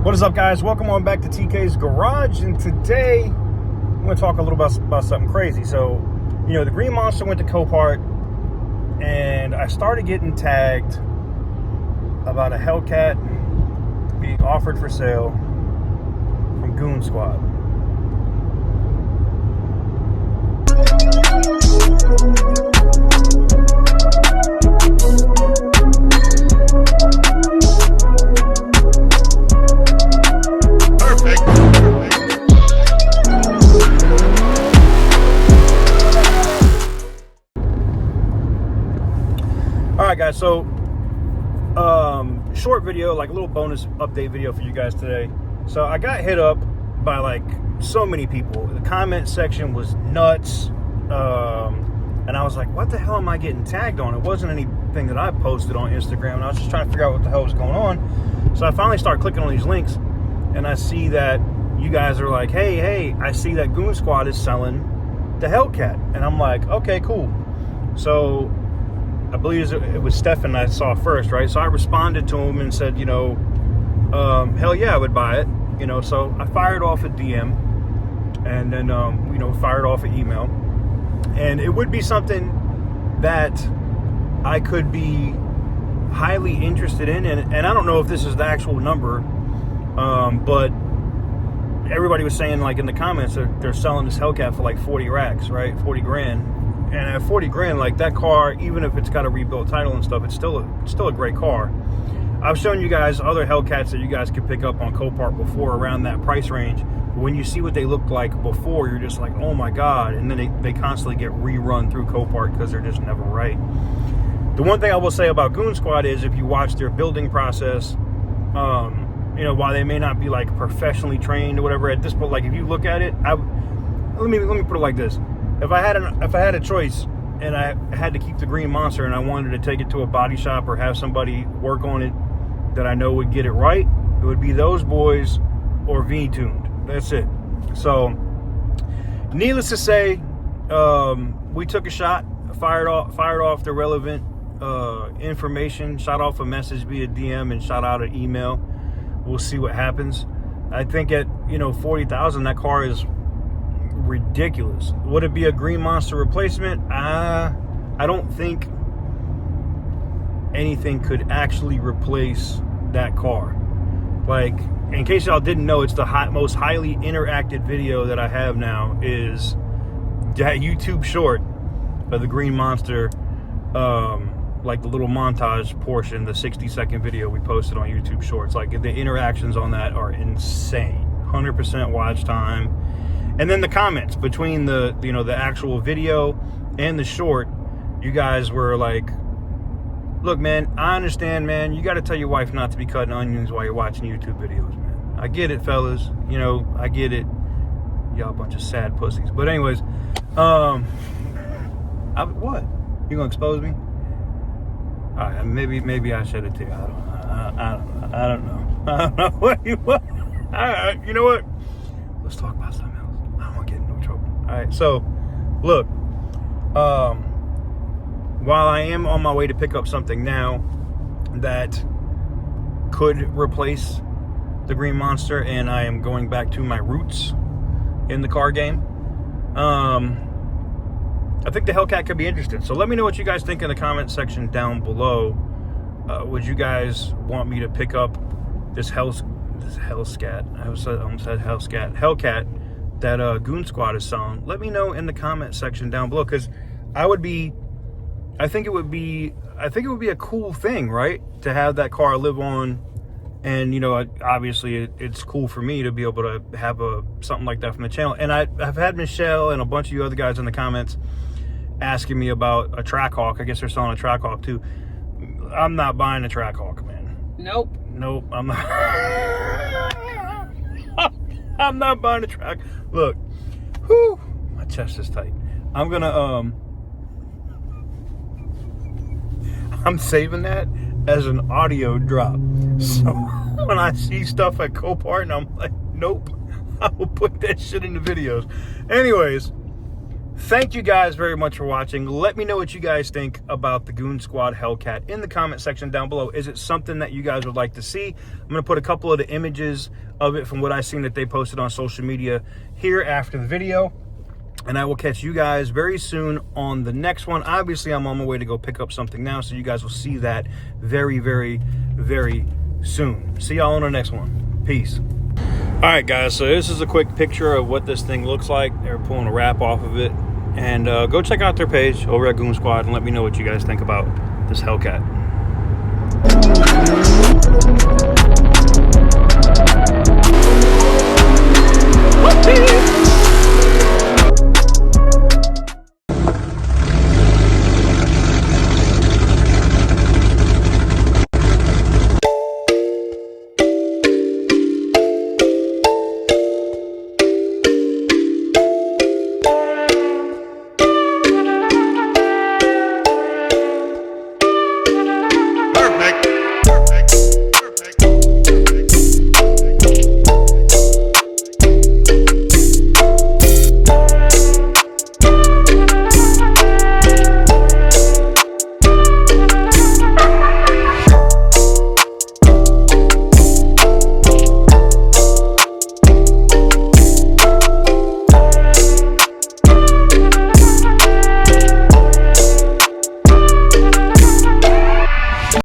What is up, guys? Welcome on back to TK's Garage, and today I'm going to talk a little about something crazy. So, you know, the Green Monster went to Copart, and I started getting tagged about a Hellcat being offered for sale from Goonzquad. Alright guys, so short video, like a little bonus update video for you guys today. So I got hit up by like so many people. The comment section was nuts, and I was like, what the hell am I getting tagged on? It wasn't anything that I posted on Instagram, and I was just trying to figure out what the hell was going on. So I finally started clicking on these links, and I see that you guys are like, hey, I see that Goonzquad is selling the Hellcat, and I'm like, okay, cool. So I believe it was Stefan I saw first, right? So I responded to him and said, you know, hell yeah, I would buy it. You know, so I fired off a DM and then, you know, fired off an email. And it would be something that I could be highly interested in. And I don't know if this is the actual number, but everybody was saying, like, in the comments, they're selling this Hellcat for like 40 racks, right? 40 grand. And at 40 grand, like, that car, even if it's got a rebuilt title and stuff, it's still a great car. I've shown you guys other Hellcats that you guys could pick up on Copart before around that price range. When you see what they look like before, you're just like, oh my God. And then they constantly get rerun through Copart because they're just never right. The one thing I will say about Goonzquad is if you watch their building process, you know, while they may not be like professionally trained or whatever at this point, like if you look at it, let me put it like this. If I had a choice and I had to keep the Green Monster and I wanted to take it to a body shop or have somebody work on it that I know would get it right, it would be those boys or V-tuned. That's it. So, needless to say, we took a shot, fired off the relevant information, shot off a message via DM and shot out an email. We'll see what happens. I think at, you know, 40,000, that car is ridiculous. Would it be a Green Monster replacement? I don't think anything could actually replace that car. Like, in case y'all didn't know, it's the most highly interacted video that I have now is that YouTube short of the Green Monster, like the little montage portion, the 60-second video we posted on YouTube Shorts. Like, the interactions on that are insane. 100% watch time. And then the comments between the, you know, the actual video and the short, you guys were like, look, man, I understand, man. You got to tell your wife not to be cutting onions while you're watching YouTube videos, man. I get it, fellas. You know, I get it. Y'all a bunch of sad pussies. But anyways, what? You gonna expose me? All right, maybe I shed a tear. I don't know. What? All right, you know what? Let's talk about something else. I don't want to get in no trouble. All right, so look, while I am on my way to pick up something now that could replace the Green Monster, and I am going back to my roots in the car game, I think the Hellcat could be interesting. So let me know what you guys think in the comment section down below. Would you guys want me to pick up this Hellcat that Goonzquad is selling? Let me know in the comment section down below, because I think it would be a cool thing, right, to have that car live on. And, you know, obviously it's cool for me to be able to have something like that from the channel. And I've had Michelle and a bunch of you other guys in the comments asking me about a Trackhawk. I guess they're selling a Trackhawk too. I'm not buying a Trackhawk, man. Nope, I'm not. I'm not buying a track. Look, whew, my chest is tight. I'm gonna I'm saving that as an audio drop. So when I see stuff at Copart and I'm like, nope, I will put that shit in the videos. Anyways, Thank you guys very much for watching. Let me know what you guys think about the Goonzquad Hellcat in the comment section down below. Is it something that you guys would like to see? I'm going to put a couple of the images of it from what I've seen that they posted on social media here after the video. And I will catch you guys very soon on the next one. Obviously, I'm on my way to go pick up something now, so you guys will see that very, very, very soon. See y'all on the next one. Peace. All right, guys, so this is a quick picture of what this thing looks like. They're pulling a wrap off of it. And go check out their page over at Goonzquad and let me know what you guys think about this Hellcat.